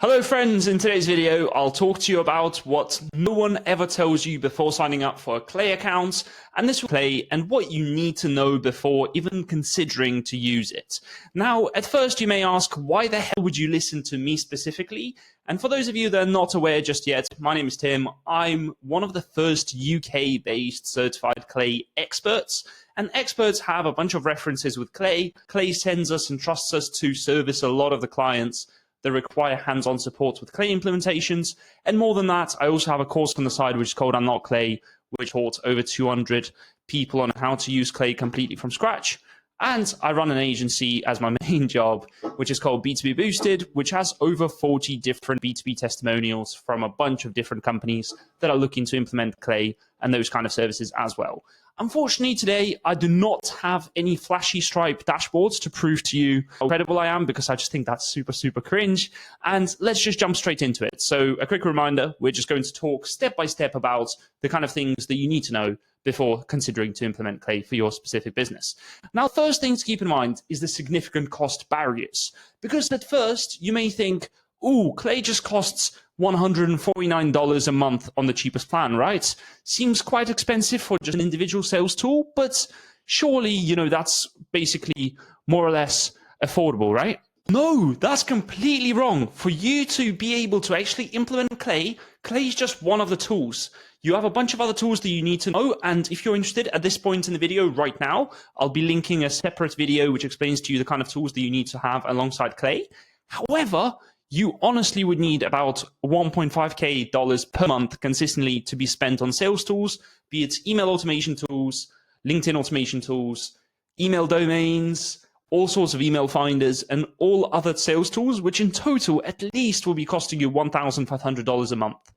Hello friends, in today's video I'll talk to you about what no one ever tells you before signing up for a Clay account, and this will Clay and what you need to know before even considering to use it. Now, at first you may ask, why the hell would you listen to me specifically? And for those of you that are not aware just yet, my name is Tim. I'm one of the first UK-based certified Clay experts. And experts have a bunch of references with Clay. Clay sends us and trusts us to service a lot of the clients that require hands-on support with Clay implementations. And more than that, I also have a course on the side which is called Unlock Clay, which taught over 200 people on how to use Clay completely from scratch. And I run an agency as my main job, which is called B2B Boosted, which has over 40 different B2B testimonials from a bunch of different companies that are looking to implement Clay and those kind of services as well. Unfortunately, today, I do not have any flashy Stripe dashboards to prove to you how incredible I am, because I just think that's super, super cringe. And let's just jump straight into it. So a quick reminder, we're just going to talk step by step about the kind of things that you need to know before considering to implement Clay for your specific business. Now, first thing to keep in mind is the significant cost barriers, because at first you may think, ooh, Clay just costs $149 a month on the cheapest plan, right? Seems quite expensive for just an individual sales tool, but surely, that's basically more or less affordable, right? No, that's completely wrong. For you to be able to actually implement Clay is just one of the tools. You have a bunch of other tools that you need to know, and if you're interested at this point in the video right now, I'll be linking a separate video which explains to you the kind of tools that you need to have alongside Clay. However, you honestly would need about $1.5K per month consistently to be spent on sales tools, be it email automation tools, LinkedIn automation tools, email domains, all sorts of email finders, and all other sales tools, which in total at least will be costing you $1,500 a month.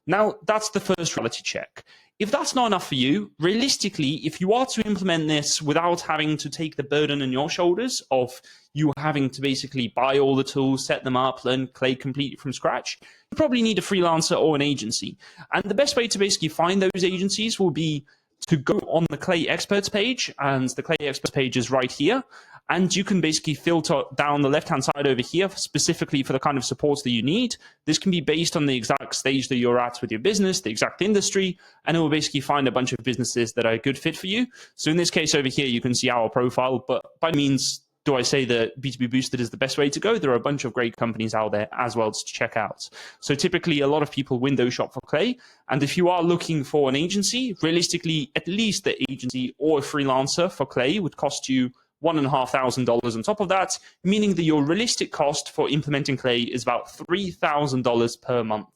Now, that's the first reality check. If that's not enough for you, realistically, if you are to implement this without having to take the burden on your shoulders of you having to basically buy all the tools, set them up, learn Clay completely from scratch, you probably need a freelancer or an agency. And the best way to basically find those agencies will be to go on the Clay Experts page, and the Clay Experts page is right here. And you can basically filter down the left-hand side over here specifically for the kind of supports that you need. This can be based on the exact stage that you're at with your business, the exact industry, and it will basically find a bunch of businesses that are a good fit for you. So in this case over here, you can see our profile, but by no means do I say that B2B Boosted is the best way to go. There are a bunch of great companies out there as well to check out. So typically a lot of people window shop for Clay. And if you are looking for an agency, realistically, at least the agency or a freelancer for Clay would cost you $1,500 on top of that, meaning that your realistic cost for implementing Clay is about $3,000 per month,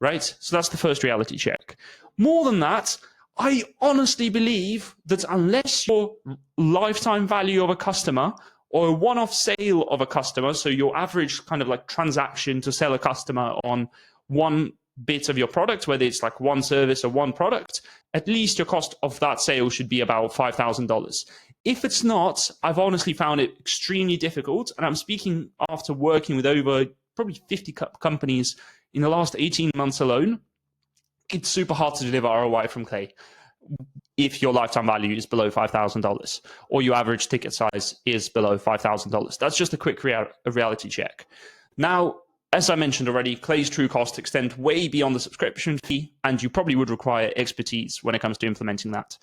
right? So that's the first reality check. More than that, I honestly believe that unless your lifetime value of a customer or a one-off sale of a customer, so your average kind of like transaction to sell a customer on one bit of your product, whether it's like one service or one product, at least your cost of that sale should be about $5,000. If it's not, I've honestly found it extremely difficult, and I'm speaking after working with over probably 50 companies in the last 18 months alone. It's super hard to deliver ROI from Clay if your lifetime value is below $5,000 or your average ticket size is below $5,000. That's just a quick reality check. Now, as I mentioned already, Clay's true costs extend way beyond the subscription fee, and you probably would require expertise when it comes to implementing that.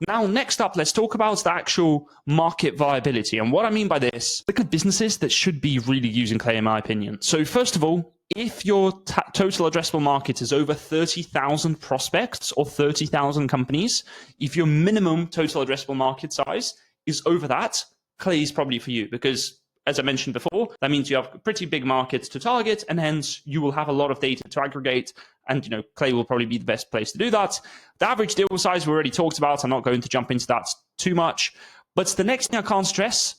Now, next up, let's talk about the actual market viability. And what I mean by this, look at businesses that should be really using Clay, in my opinion. So first of all, if your total addressable market is over 30,000 prospects or 30,000 companies, if your minimum total addressable market size is over that, Clay is probably for you, because as I mentioned before, that means you have pretty big markets to target, and hence you will have a lot of data to aggregate, and Clay will probably be the best place to do that. The average deal size we already talked about. I'm not going to jump into that too much. But the next thing I can't stress,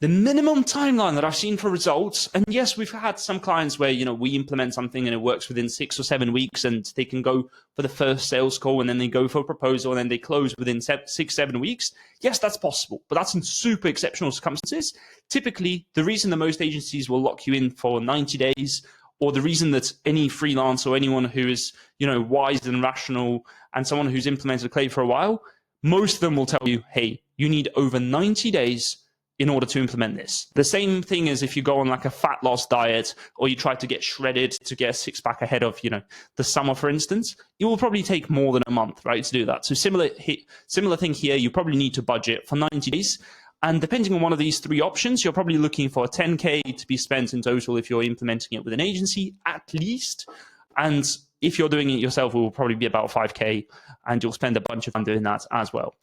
the minimum timeline that I've seen for results, and yes, we've had some clients where, we implement something and it works within 6 or 7 weeks, and they can go for the first sales call and then they go for a proposal and then they close within 6, 7 weeks. Yes, that's possible, but that's in super exceptional circumstances. Typically, the reason that most agencies will lock you in for 90 days, or the reason that any freelance or anyone who is, wise and rational and someone who's implemented Clay for a while, most of them will tell you, hey, you need over 90 days in order to implement this. The same thing as if you go on like a fat loss diet or you try to get shredded to get a six pack ahead of, the summer, for instance, it will probably take more than a month, right, to do that. So similar thing here, you probably need to budget for 90 days. And depending on one of these three options, you're probably looking for 10K to be spent in total if you're implementing it with an agency, at least. And if you're doing it yourself, it will probably be about 5K, and you'll spend a bunch of time doing that as well.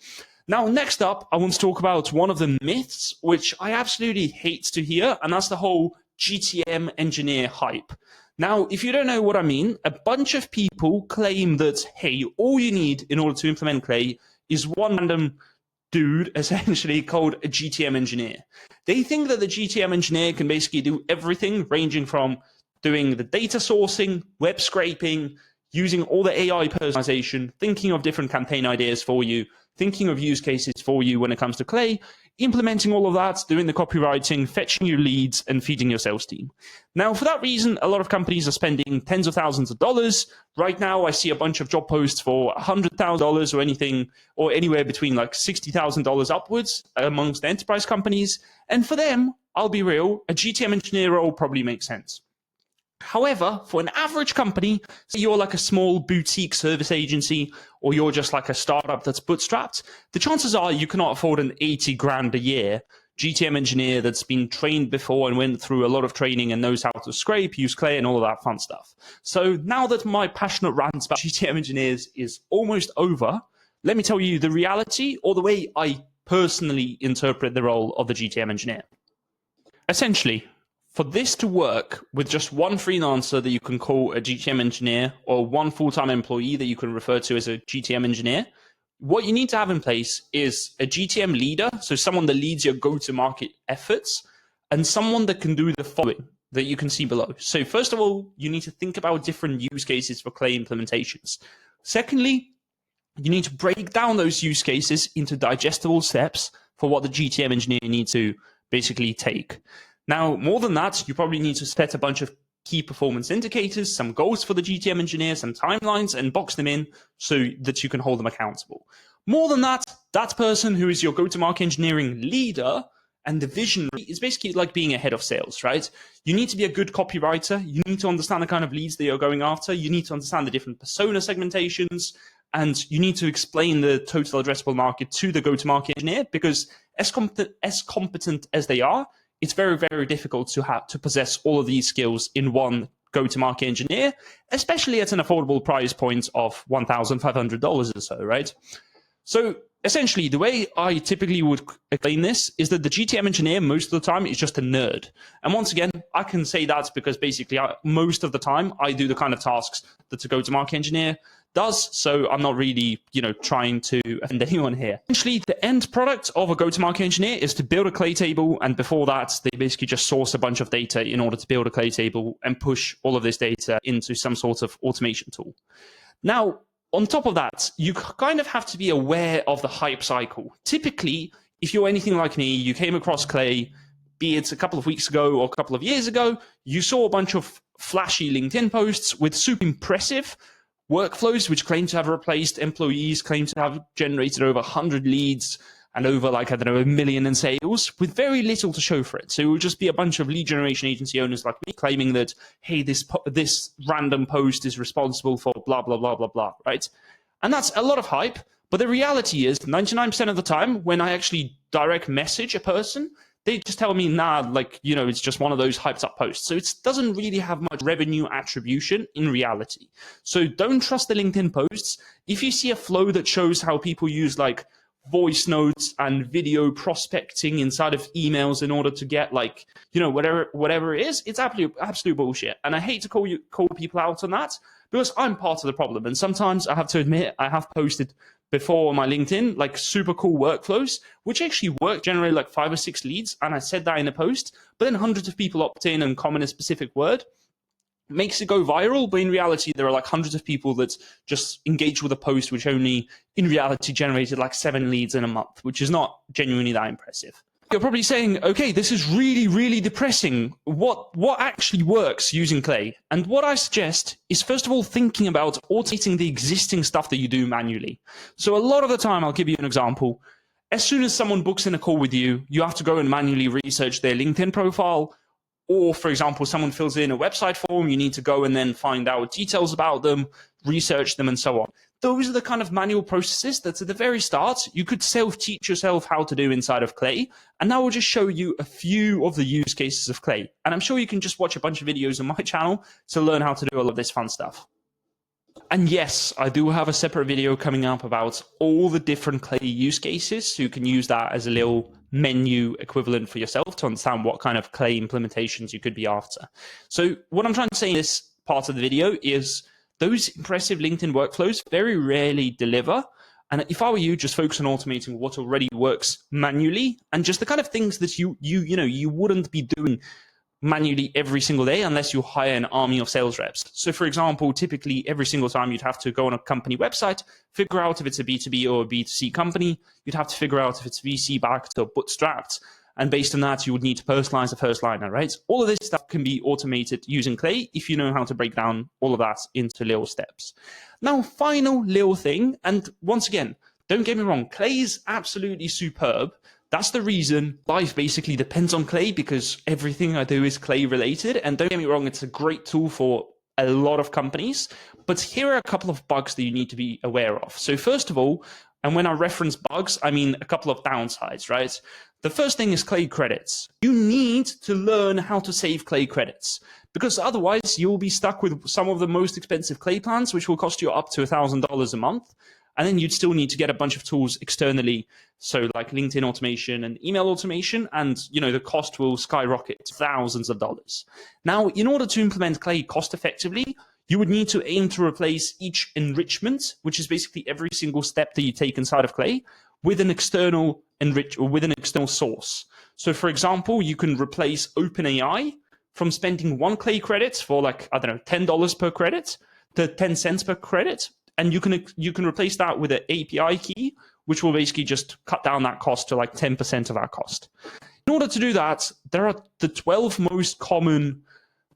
Now, next up, I want to talk about one of the myths, which I absolutely hate to hear, and that's the whole GTM engineer hype. Now, if you don't know what I mean, a bunch of people claim that, hey, all you need in order to implement Clay is one random dude, essentially, called a GTM engineer. They think that the GTM engineer can basically do everything, ranging from doing the data sourcing, web scraping, using all the AI personalization, thinking of different campaign ideas for you, thinking of use cases for you when it comes to Clay, implementing all of that, doing the copywriting, fetching your leads, and feeding your sales team. Now, for that reason, a lot of companies are spending tens of thousands of dollars. Right now, I see a bunch of job posts for $100,000 or anything, or anywhere between like $60,000 upwards amongst enterprise companies. And for them, I'll be real, a GTM engineer role probably makes sense. However, for an average company, say you're like a small boutique service agency, or you're just like a startup that's bootstrapped, the chances are you cannot afford an 80 grand a year GTM engineer that's been trained before and went through a lot of training and knows how to scrape, use Clay, and all of that fun stuff. So now that my passionate rant about GTM engineers is almost over, let me tell you the reality, or the way I personally interpret the role of the GTM engineer. Essentially, for this to work with just one freelancer that you can call a GTM engineer, or one full-time employee that you can refer to as a GTM engineer, what you need to have in place is a GTM leader, so someone that leads your go-to-market efforts, and someone that can do the following that you can see below. So first of all, you need to think about different use cases for Clay implementations. Secondly, you need to break down those use cases into digestible steps for what the GTM engineer needs to basically take. Now, more than that, you probably need to set a bunch of key performance indicators, some goals for the GTM engineer, some timelines, and box them in so that you can hold them accountable. More than that, that person who is your go-to-market engineering leader and the visionary is basically like being a head of sales, right? You need to be a good copywriter. You need to understand the kind of leads that you're going after. You need to understand the different persona segmentations, and you need to explain the total addressable market to the go-to-market engineer, because as competent as they are, it's very, very difficult to possess all of these skills in one go-to-market engineer, especially at an affordable price point of $1,500 or so, right? So essentially, the way I typically would explain this is that the GTM engineer most of the time is just a nerd. And once again, I can say that because basically most of the time I do the kind of tasks that a go-to-market engineer does, so I'm not really, trying to offend anyone here. Essentially, the end product of a go-to-market engineer is to build a Clay table, and before that, they basically just source a bunch of data in order to build a Clay table and push all of this data into some sort of automation tool. Now, on top of that, you kind of have to be aware of the hype cycle. Typically, if you're anything like me, you came across Clay, be it a couple of weeks ago or a couple of years ago, you saw a bunch of flashy LinkedIn posts with super impressive workflows which claim to have replaced employees, claim to have generated over 100 leads and over $1 million in sales with very little to show for it. So it would just be a bunch of lead generation agency owners like me claiming that, hey, this random post is responsible for blah, blah, blah, blah, blah, right? And that's a lot of hype. But the reality is 99% of the time when I actually direct message a person, they just tell me, it's just one of those hyped up posts. So it doesn't really have much revenue attribution in reality. So don't trust the LinkedIn posts. If you see a flow that shows how people use voice notes and video prospecting inside of emails in order to get whatever it is, it's absolute bullshit. And I hate to call people out on that because I'm part of the problem. And sometimes I have to admit, I have posted before on my LinkedIn, super cool workflows, which actually generate 5 or 6 leads. And I said that in a post, but then hundreds of people opt in and comment a specific word. Makes it go viral, but in reality, there are hundreds of people that just engage with a post, which only in reality generated 7 leads in a month, which is not genuinely that impressive. You're probably saying, okay, this is really, really depressing. What actually works using Clay? And what I suggest is, first of all, thinking about automating the existing stuff that you do manually. So a lot of the time, I'll give you an example. As soon as someone books in a call with you, you have to go and manually research their LinkedIn profile. Or, for example, someone fills in a website form, you need to go and then find out details about them, research them, and so on. Those are the kind of manual processes that at the very start, you could self-teach yourself how to do inside of Clay. And now we'll just show you a few of the use cases of Clay. And I'm sure you can just watch a bunch of videos on my channel to learn how to do all of this fun stuff. And yes, I do have a separate video coming up about all the different Clay use cases, so you can use that as a little menu equivalent for yourself to understand what kind of Clay implementations you could be after. So what I'm trying to say in this part of the video is those impressive LinkedIn workflows very rarely deliver. And if I were you, just focus on automating what already works manually and just the kind of things that you wouldn't be doing manually every single day unless you hire an army of sales reps. So for example, typically every single time you'd have to go on a company website, figure out if it's a B2B or a B2C company. You'd have to figure out if it's VC backed or bootstrapped. And based on that, you would need to personalize the first liner, right? All of this stuff can be automated using Clay if you know how to break down all of that into little steps. Now, final little thing, and once again, don't get me wrong, Clay is absolutely superb. That's the reason life basically depends on Clay, because everything I do is Clay related. And don't get me wrong, it's a great tool for a lot of companies. But here are a couple of bugs that you need to be aware of. So first of all, and when I reference bugs, I mean a couple of downsides, right? The first thing is Clay credits. You need to learn how to save Clay credits, because otherwise you'll be stuck with some of the most expensive Clay plans, which will cost you up to $1,000 a month. And then you'd still need to get a bunch of tools externally. So like LinkedIn automation and email automation, and the cost will skyrocket to thousands of dollars. Now, in order to implement Clay cost effectively, you would need to aim to replace each enrichment, which is basically every single step that you take inside of Clay, with an external source. So for example, you can replace OpenAI from spending one Clay credit for $10 per credit to 10 cents per credit. And you can replace that with an API key, which will basically just cut down that cost to 10% of that cost. In order to do that, there are the 12 most common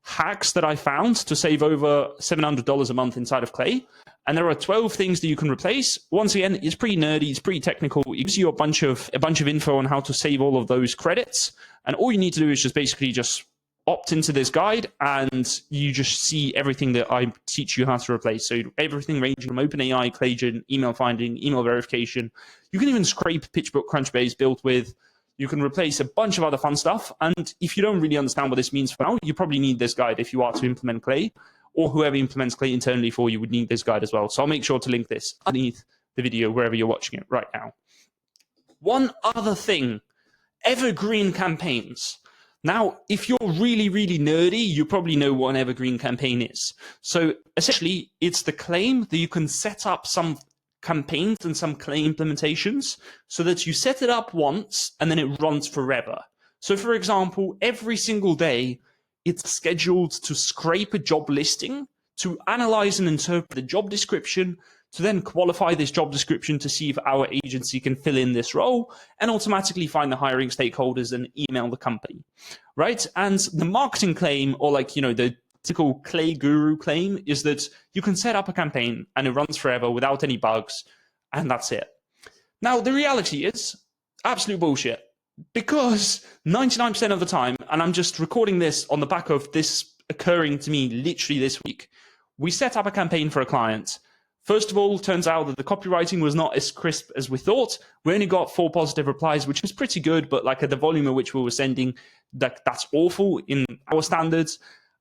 hacks that I found to save over $700 a month inside of Clay. And there are 12 things that you can replace. Once again, it's pretty nerdy, it's pretty technical. It gives you a bunch of info on how to save all of those credits. And all you need to do is just opt into this guide, and you just see everything that I teach you how to replace. So everything ranging from OpenAI, Claygen, email finding, email verification. You can even scrape PitchBook, Crunchbase built with. You can replace a bunch of other fun stuff. And if you don't really understand what this means for now, you probably need this guide if you are to implement Clay, or whoever implements Clay internally for you would need this guide as well. So I'll make sure to link this underneath the video wherever you're watching it right now. One other thing, evergreen campaigns. Now, if you're really, really nerdy, you probably know what an evergreen campaign is. So essentially, it's the claim that you can set up some campaigns and some Clay implementations so that you set it up once and then it runs forever. So for example, every single day, it's scheduled to scrape a job listing, to analyze and interpret the job description, to then qualify this job description to see if our agency can fill in this role, and automatically find the hiring stakeholders and email the company, right? And the marketing claim, or the typical Clay guru claim, is that you can set up a campaign and it runs forever without any bugs, and that's it. Now, the reality is absolute bullshit, because 99% of the time, and I'm just recording this on the back of this occurring to me literally this week, we set up a campaign for a client. First of all, turns out that the copywriting was not as crisp as we thought. We only got 4 positive replies, which was pretty good, but at the volume at which we were sending, that's awful in our standards.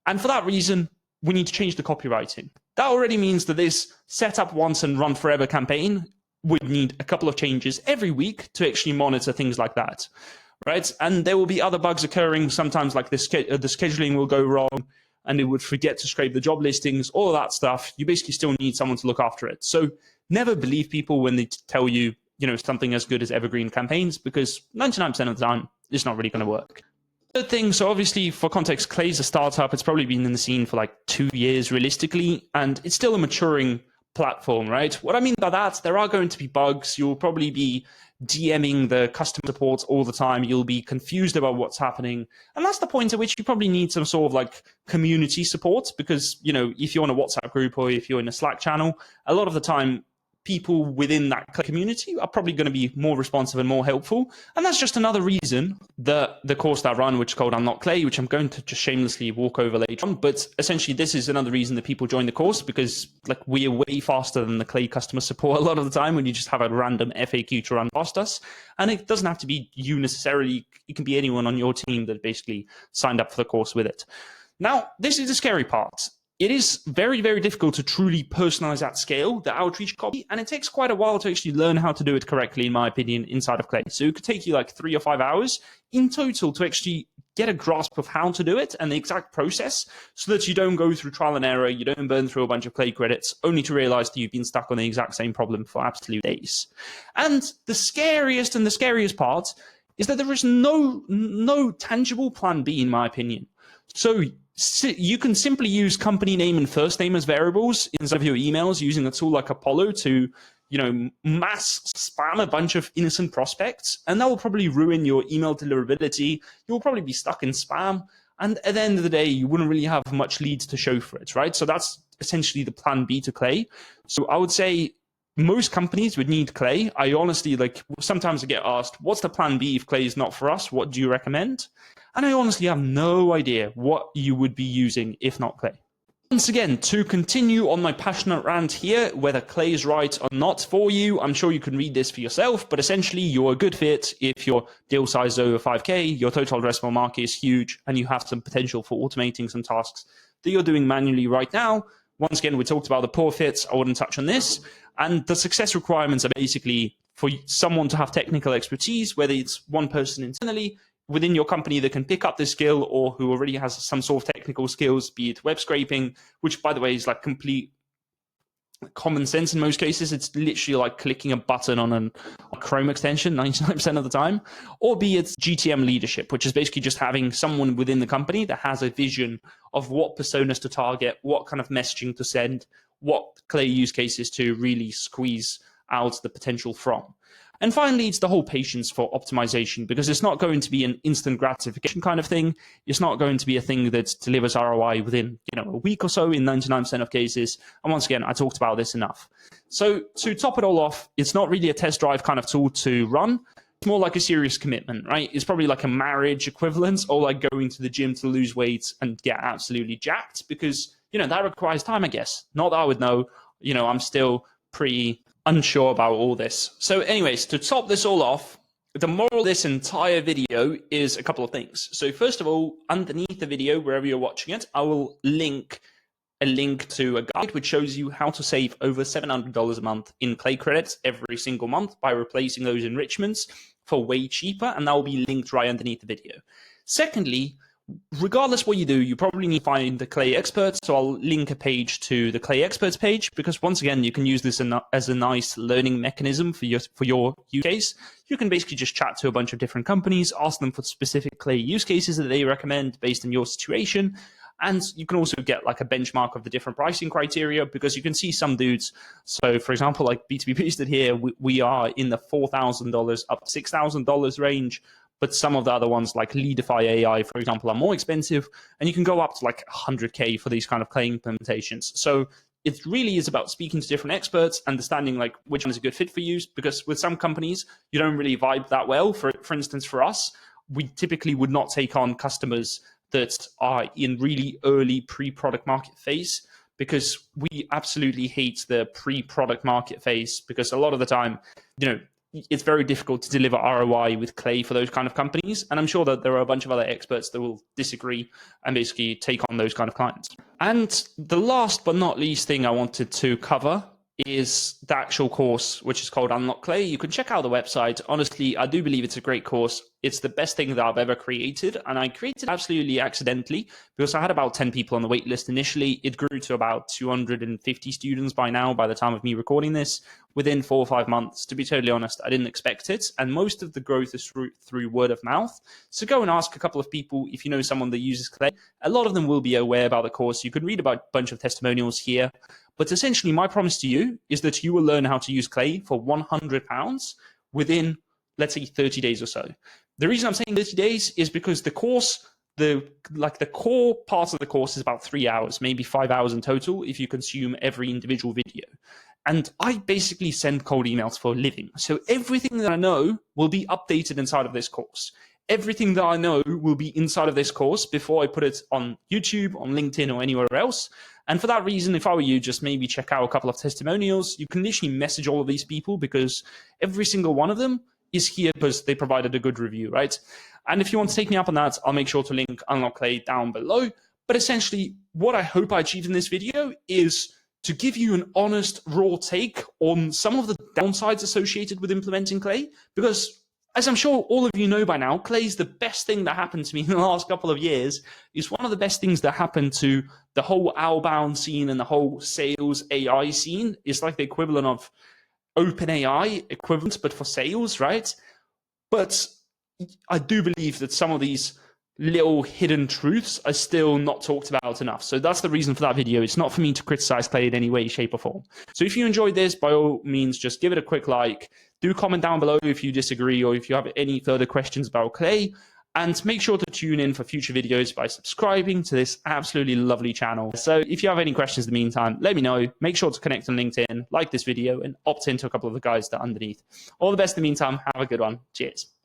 And for that reason, we need to change the copywriting. That already means that this set up once and run forever campaign would need a couple of changes every week to actually monitor things like that, right? And there will be other bugs occurring. Sometimes the scheduling will go wrong, and it would forget to scrape the job listings, all of that stuff. You basically still need someone to look after it. So never believe people when they tell you, something as good as evergreen campaigns, because 99% of the time, it's not really going to work. Third thing, so obviously for context, Clay's a startup. It's probably been in the scene for 2 years realistically, and it's still a maturing platform, right? What I mean by that, there are going to be bugs. You'll probably be DMing the customer support all the time. You'll be confused about what's happening. And that's the point at which you probably need some sort of community support, because, if you're in a WhatsApp group or if you're in a Slack channel, a lot of the time people within that community are probably going to be more responsive and more helpful. And that's just another reason that the course that I run, which is called Unlock Clay, which I'm going to just shamelessly walk over later on. But essentially, this is another reason that people join the course, because like we are way faster than the Clay customer support a lot of the time when you just have a random FAQ to run past us. And it doesn't have to be you necessarily. It can be anyone on your team that basically signed up for the course with it. Now, this is the scary part. It is very, very difficult to truly personalize at scale the outreach copy, and it takes quite a while to actually learn how to do it correctly, in my opinion, inside of Clay. So it could take you like 3 or 5 hours in total to actually get a grasp of how to do it and the exact process, so that you don't go through trial and error, you don't burn through a bunch of Clay credits, only to realize that you've been stuck on the exact same problem for absolute days. And the scariest part is that there is no tangible plan B, in my opinion. So you can simply use company name and first name as variables inside of your emails using a tool like Apollo to, mass spam a bunch of innocent prospects, and that will probably ruin your email deliverability. You'll probably be stuck in spam, and at the end of the day, you wouldn't really have much leads to show for it, right? So that's essentially the plan B to Clay. So I would say most companies would need Clay. I honestly, sometimes I get asked, what's the plan B if Clay is not for us? What do you recommend? And I honestly have no idea what you would be using if not Clay. Once again, to continue on my passionate rant here, whether Clay is right or not for you, I'm sure you can read this for yourself, but essentially you're a good fit if your deal size is over 5K, your total addressable market is huge, and you have some potential for automating some tasks that you're doing manually right now. Once again, we talked about the poor fits. I wouldn't touch on this. And the success requirements are basically for someone to have technical expertise, whether it's one person internally within your company that can pick up this skill, or who already has some sort of technical skills, be it web scraping, which by the way is like complete common sense in most cases. It's literally like clicking a button on a Chrome extension 99% of the time, or be it GTM leadership, which is basically just having someone within the company that has a vision of what personas to target, what kind of messaging to send, what Clay use cases to really squeeze out the potential from. And finally, it's the whole patience for optimization, because it's not going to be an instant gratification kind of thing. It's not going to be a thing that delivers ROI within a week or so in 99% of cases. And once again, I talked about this enough. So to top it all off, it's not really a test drive kind of tool to run. It's more like a serious commitment, right? It's probably like a marriage equivalent, or like going to the gym to lose weight and get absolutely jacked, because, that requires time, I guess. Not that I would know. I'm still pretty unsure about all this. So anyways, to top this all off, the moral of this entire video is a couple of things. So first of all, underneath the video, wherever you're watching it, I will link a link to a guide which shows you how to save over $700 a month in Clay credits every single month by replacing those enrichments for way cheaper, and that will be linked right underneath the video. Secondly, regardless what you do, you probably need to find the Clay experts. So I'll link a page to the Clay experts page, because once again, you can use this as a nice learning mechanism for your use case. You can basically just chat to a bunch of different companies, ask them for specific Clay use cases that they recommend based on your situation. And you can also get like a benchmark of the different pricing criteria, because you can see some dudes. So for example, like B2B Boosted here, we are in the $4,000 up to $6,000 range. But some of the other ones, like Leadify AI, for example, are more expensive, and you can go up to like 100K for these kind of Clay implementations. So it really is about speaking to different experts, understanding like which one is a good fit for you, because with some companies, you don't really vibe that well. For instance, for us, we typically would not take on customers that are in really early pre-product market phase, because we absolutely hate the pre-product market phase, because a lot of the time, it's very difficult to deliver ROI with Clay for those kind of companies. And I'm sure that there are a bunch of other experts that will disagree and basically take on those kind of clients. And the last but not least thing I wanted to cover is the actual course, which is called Unlock Clay. You can check out the website. Honestly, I do believe it's a great course. It's the best thing that I've ever created. And I created it absolutely accidentally, because I had about 10 people on the wait list initially. It grew to about 250 students by now, by the time of me recording this, within 4 or 5 months. To be totally honest, I didn't expect it. And most of the growth is through word of mouth. So go and ask a couple of people if you know someone that uses Clay. A lot of them will be aware about the course. You can read about a bunch of testimonials here. But essentially, my promise to you is that you will learn how to use Clay for £100 within, let's say, 30 days or so. The reason I'm saying 30 days is because the course, the core part of the course is about 3 hours, maybe 5 hours in total if you consume every individual video. And I basically send cold emails for a living. So everything that I know will be updated inside of this course. Everything that I know will be inside of this course before I put it on YouTube, on LinkedIn, or anywhere else. And for that reason, if I were you, just maybe check out a couple of testimonials. You can literally message all of these people because every single one of them is here because they provided a good review, right? And if you want to take me up on that, I'll make sure to link Unlock Clay down below. But essentially, what I hope I achieve in this video is to give you an honest, raw take on some of the downsides associated with implementing Clay, because as I'm sure all of you know by now, Clay is the best thing that happened to me in the last couple of years. It's one of the best things that happened to the whole outbound scene and the whole sales AI scene. It's like the equivalent of OpenAI equivalent, but for sales, right? But I do believe that some of these little hidden truths are still not talked about enough. So that's the reason for that video. It's not for me to criticize Clay in any way, shape, or form. So if you enjoyed this, by all means, just give it a quick like. Do comment down below if you disagree or if you have any further questions about Clay. And make sure to tune in for future videos by subscribing to this absolutely lovely channel. So if you have any questions in the meantime, let me know. Make sure to connect on LinkedIn, like this video, and opt into a couple of the guys that are underneath. All the best in the meantime. Have a good one. Cheers.